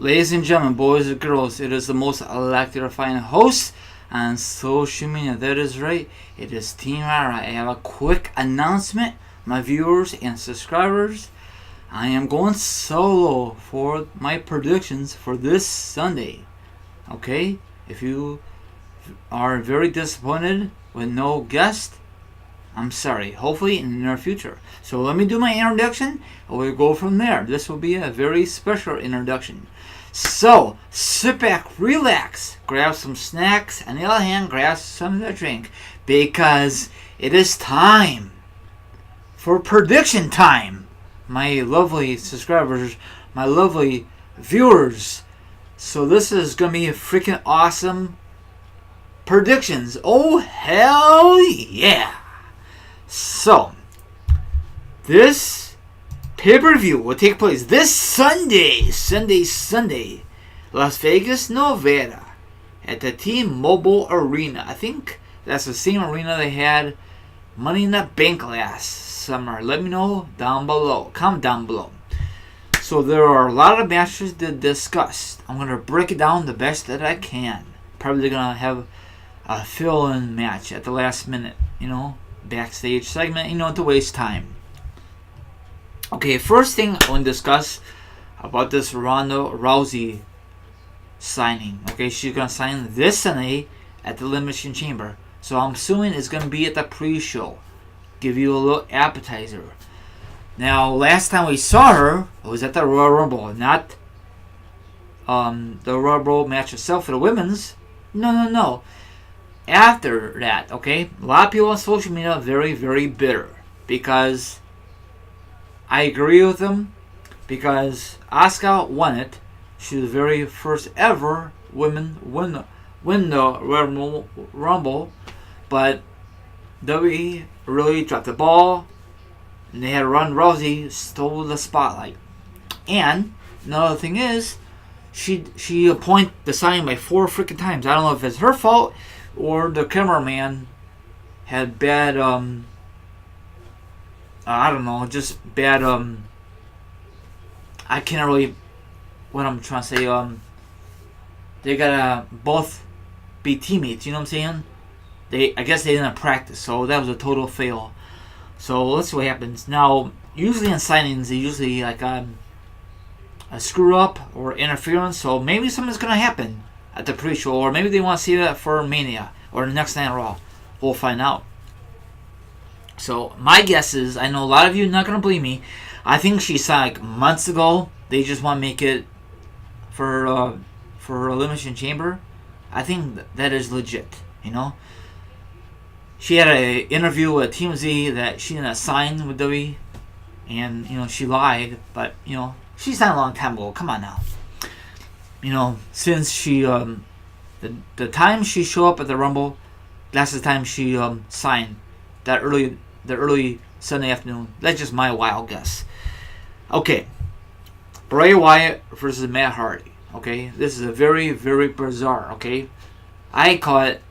Ladies and gentlemen, boys and girls, it is the most electrifying host on social media. That is right, it is Team Ryry. I have a quick announcement, my viewers and subscribers. I am going solo for my predictions for this Sunday. Okay? If you are very disappointed with no guest, I'm sorry. Hopefully in the near future. So let me do my introduction and we'll go from there. This will be a very special introduction. So sit back, relax, grab some snacks, and the other hand, grab some to drink, because it is time for prediction time. My lovely subscribers, my lovely viewers. So this is going to be a freaking awesome predictions. Oh, hell yeah. So, this pay-per-view will take place this Sunday, Las Vegas, Nevada, at the T-Mobile Arena. I think that's the same arena they had Money in the Bank last summer. Let me know down below. Comment down below. So there are a lot of matches to discuss. I'm going to break it down the best that I can. Probably going to have a fill-in match at the last minute, backstage segment, to waste time. Okay, first thing I want to discuss about this Ronda Rousey signing. Okay, she's going to sign this Sunday at the Elimination Chamber. So I'm assuming it's going to be at the pre-show. Give you a little appetizer. Now, last time we saw her, it was at the Royal Rumble. Not the Royal Rumble match itself for the women's. No. After that, okay, a lot of people on social media are very, very bitter because I agree with them, because Asuka won it. She was the very first ever women win the Royal Rumble, but WWE really dropped the ball, and they had Ronda Rousey stole the spotlight. And another thing is, she appointed the sign by 4 freaking times. I don't know if it's her fault or the cameraman had bad, I don't know, just bad, I can't really, what I'm trying to say, they gotta both be teammates, you know what I'm saying? I guess they didn't practice, so that was a total fail. So let's see what happens. Now, usually in signings, they usually like a screw up or interference, so maybe something's gonna happen at the pre-show, or maybe they want to see that for Mania or the next night Raw. We'll find out. So my guess is, I know a lot of you are not gonna believe me, I think she signed like months ago. They just want to make it for Elimination Chamber. I think that is legit. She had an interview with TMZ that she didn't sign with WWE, and she lied, but she signed a long time ago. Come on now. Since she the time she showed up at the Rumble, that's the time she signed the early Sunday afternoon. That's just my wild guess. Okay, Bray Wyatt versus Matt Hardy. Okay, this is a very, very bizarre. Okay, I call it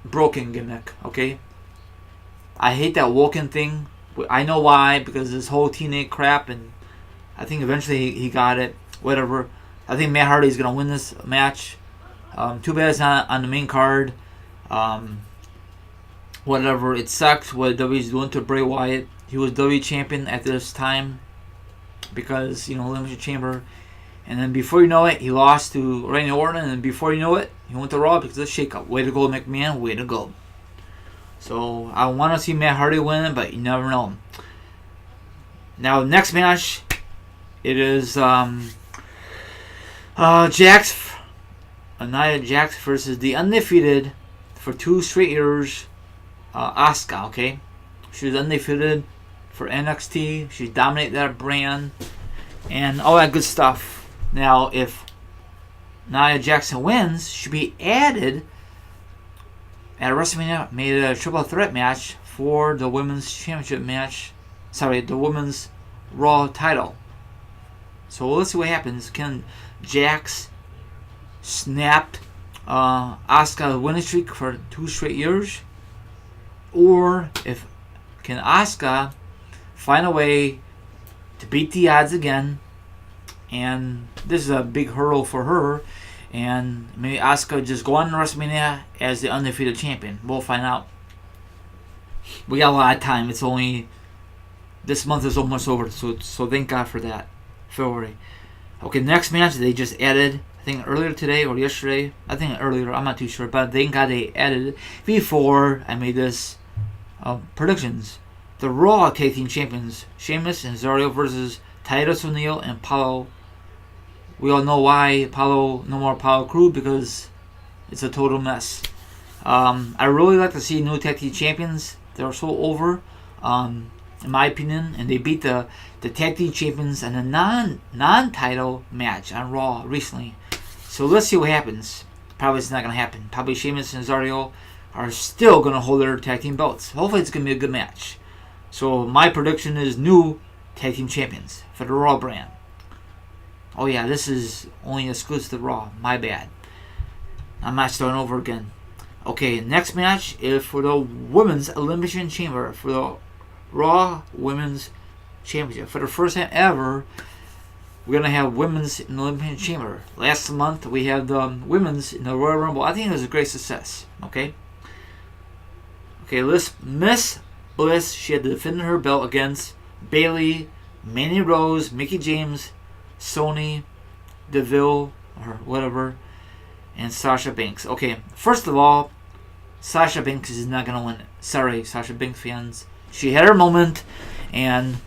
broken gimmick. Okay, I hate that Woken thing. I know why, because this whole teenage crap, and I think eventually he got it. Whatever. I think Matt Hardy is going to win this match. Too bad it's not on the main card. Whatever. It sucks what WWE's doing to Bray Wyatt. He was WWE champion at this time because, Elimination Chamber. And then before you know it, he lost to Randy Orton. And then before you know it, he went to Raw because of the shakeup. Way to go, McMahon. Way to go. So I want to see Matt Hardy win, but you never know. Now, next match, it is Nia Jax versus the undefeated for 2 straight years, Asuka. Okay, she was undefeated for NXT. She dominated that brand and all that good stuff. Now, if Nia Jax wins, she'll be added at WrestleMania, made a triple threat match for the women's championship match. Sorry, the women's Raw title. So let's see what happens. Can Jax snap Asuka's winning streak for 2 straight years? Or can Asuka find a way to beat the odds again and this is a big hurdle for her. And maybe Asuka just go on to WrestleMania as the undefeated champion. We'll find out. We got a lot of time. It's only this month is almost over, so thank God for that. February. Okay, next match they just added. I think earlier today or yesterday. I think earlier. I'm not too sure, but thank God they added it before I made this predictions. The Raw Tag Team Champions, Sheamus and Cesaro versus Titus O'Neil and Paulo. We all know why no more Apollo Crew, because it's a total mess. I really like to see new tag team champions. They're so over, in my opinion, and they beat the tag team champions in a non-title match on Raw recently. So let's see what happens. Probably it's not gonna happen. Probably Sheamus and Cesaro are still gonna hold their tag team belts. Hopefully it's gonna be a good match. So my prediction is new tag team champions for the Raw brand. Oh yeah, this is only exclusive to Raw. My bad. I'm not starting over again. Okay, next match is for the Women's Elimination Chamber. For the Raw Women's Championship. For the first time ever, we're going to have Women's in the Elimination Chamber. Last month, we had the Women's in the Royal Rumble. I think it was a great success. Okay, Miss Bliss, she had to defend her belt against Bayley, Mandy Rose, Mickie James, Sonya Deville, or whatever, and Sasha Banks. Okay, first of all, Sasha Banks is not going to win it. Sorry, Sasha Banks fans. She had her moment, and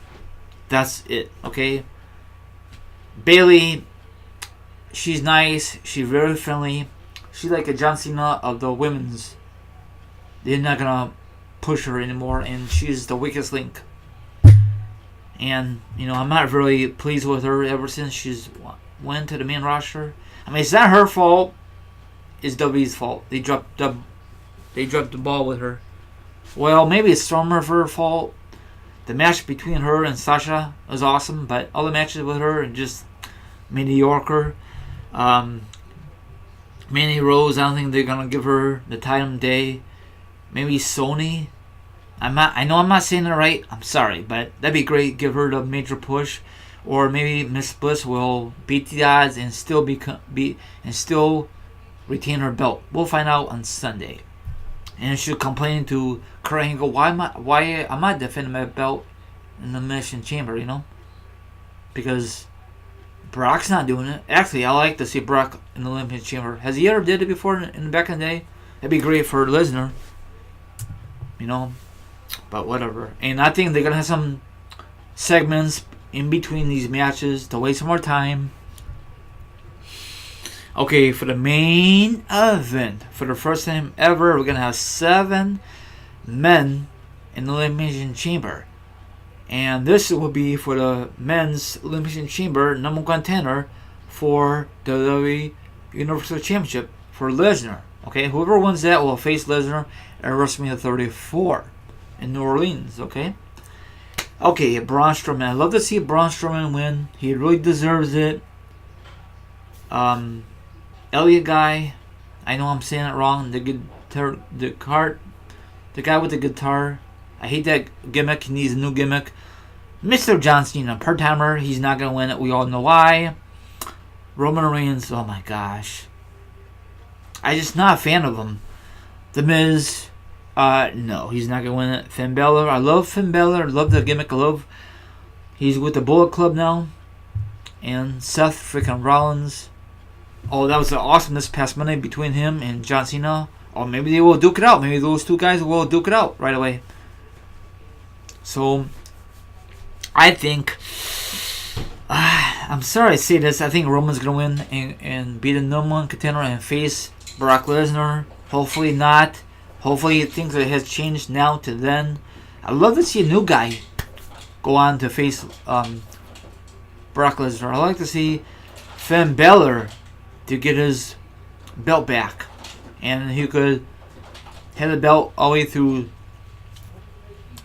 that's it, okay? Bayley, she's nice. She's very friendly. She's like a John Cena of the women's. They're not going to push her anymore, and she's the weakest link. And, I'm not really pleased with her ever since she's went to the main roster. I mean, it's not her fault. It's WWE's fault. They dropped the ball with her. Well, maybe it's some of her fault. The match between her and Sasha was awesome, but all the matches with her are just mediocre. Mandy Rose, I don't think they're going to give her the time day. Maybe Sonya. I know I'm not saying it right. I'm sorry, but that'd be great. Give her the major push, or maybe Miss Bliss will beat the odds and still still retain her belt. We'll find out on Sunday. And she'll complain to Kurt Angle, why am I defending my belt in the Elimination Chamber? Because Brock's not doing it. Actually, I like to see Brock in the Elimination Chamber. Has he ever did it before in the back in the day? That'd be great for Lesnar. But whatever. And I think they're going to have some segments in between these matches to waste some more time. Okay, for the main event, for the first time ever, we're going to have 7 men in the Elimination Chamber. And this will be for the men's Elimination Chamber number 1 contender for the WWE Universal Championship for Lesnar. Okay, whoever wins that will face Lesnar at WrestleMania 34 in New Orleans. Okay, Braun Strowman. I love to see Braun Strowman win. He really deserves it. Elliot guy. I know I'm saying it wrong. The guy with the guitar. I hate that gimmick. He needs a new gimmick. Mr. John Cena, part-timer. He's not going to win it. We all know why. Roman Reigns. Oh my gosh. I'm just not a fan of him. The Miz. No, he's not going to win it. Finn Balor. I love Finn Balor. I love the gimmick. He's with the Bullet Club now. And Seth freaking Rollins. Oh, that was awesome this past Monday between him and John Cena. Or maybe they will duke it out. Maybe those two guys will duke it out right away. So, I think... I'm sorry to say this. I think Roman's going to win and be the number 1 contender and face Brock Lesnar. Hopefully not. Hopefully things has changed now to then. I'd love to see a new guy go on to face Brock Lesnar. I'd like to see Finn Balor to get his belt back. And he could have the belt all the way through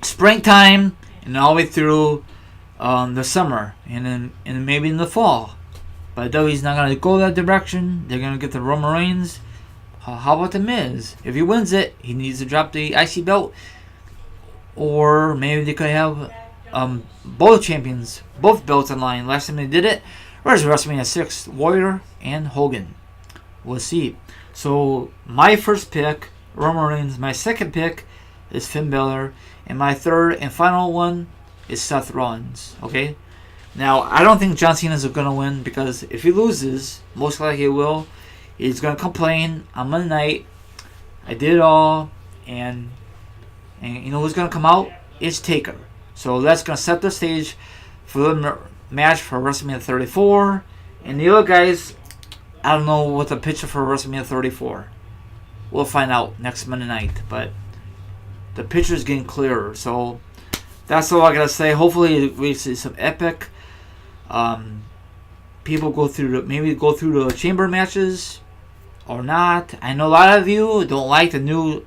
springtime and all the way through the summer and maybe in the fall. But WWE's not going to go that direction. They're going to get the Roman Reigns. How about the Miz? If he wins it, he needs to drop the IC belt. Or maybe they could have both champions, both belts on line. Last time they did it, Where's WrestleMania 6? Warrior and Hogan. We'll see. So my first pick, Roman Reigns. My second pick is Finn Balor, and my third and final one is Seth Rollins. Okay. Now I don't think John Cena is gonna win, because if he loses, most likely he will, he's gonna complain on Monday night. I did it all, and you know who's gonna come out? It's Taker. So that's gonna set the stage for the match for WrestleMania 34. And the other guys, I don't know what the picture for WrestleMania 34. We'll find out next Monday night, but the picture is getting clearer. So that's all I gotta say. Hopefully we see some epic. People go through the chamber matches or not. I know a lot of you don't like the new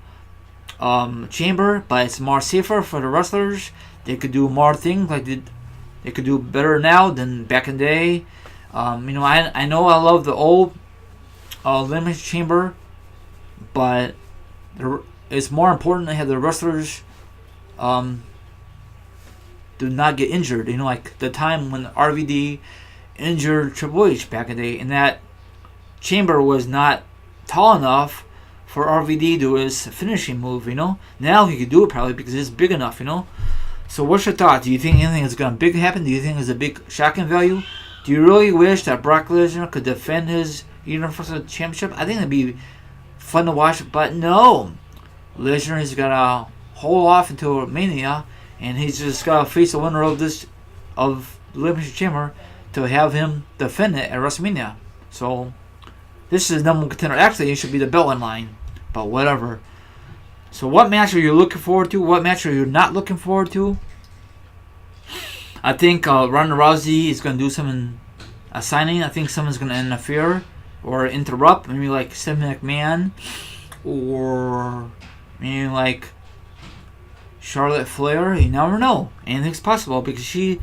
chamber, but it's more safer for the wrestlers. They could do more things, like they could do better now than back in the day. I know I love the old Elimination Chamber, but it's more important to have the wrestlers do not get injured. Like the time when RVD injured Triple H back in the day, and that chamber was not tall enough for RVD to do his finishing move. Now he could do it probably because it's big enough. So what's your thought? Do you think anything is going to big happen? Do you think it's a big shocking value? Do you really wish that Brock Lesnar could defend his Universal Championship? I think it'd be fun to watch, but no. Lesnar is going to hold off until Mania, and he's just got to face the winner of the Elimination Chamber to have him defend it at WrestleMania. So this is the number one contender. Actually, it should be the belt in line, but whatever. So what match are you looking forward to? What match are you not looking forward to? I think Ronda Rousey is going to do a signing. I think someone's going to interfere or interrupt. Maybe like Stephanie McMahon, or maybe like Charlotte Flair. You never know. Anything's possible, because she's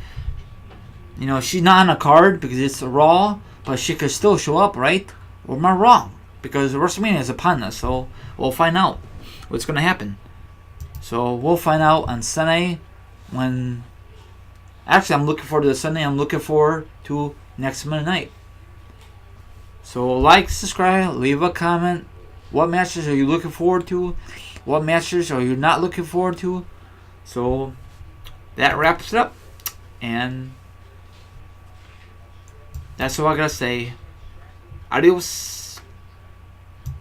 not on a card because it's a Raw, but she could still show up, right? Or am I wrong? Because WrestleMania is upon us, so we'll find out what's going to happen. So we'll find out on Sunday when... Actually, I'm looking forward to the Sunday. I'm looking forward to next Monday night. So like, subscribe, leave a comment. What matches are you looking forward to? What matches are you not looking forward to? So that wraps it up. And that's all I gotta say. Adios.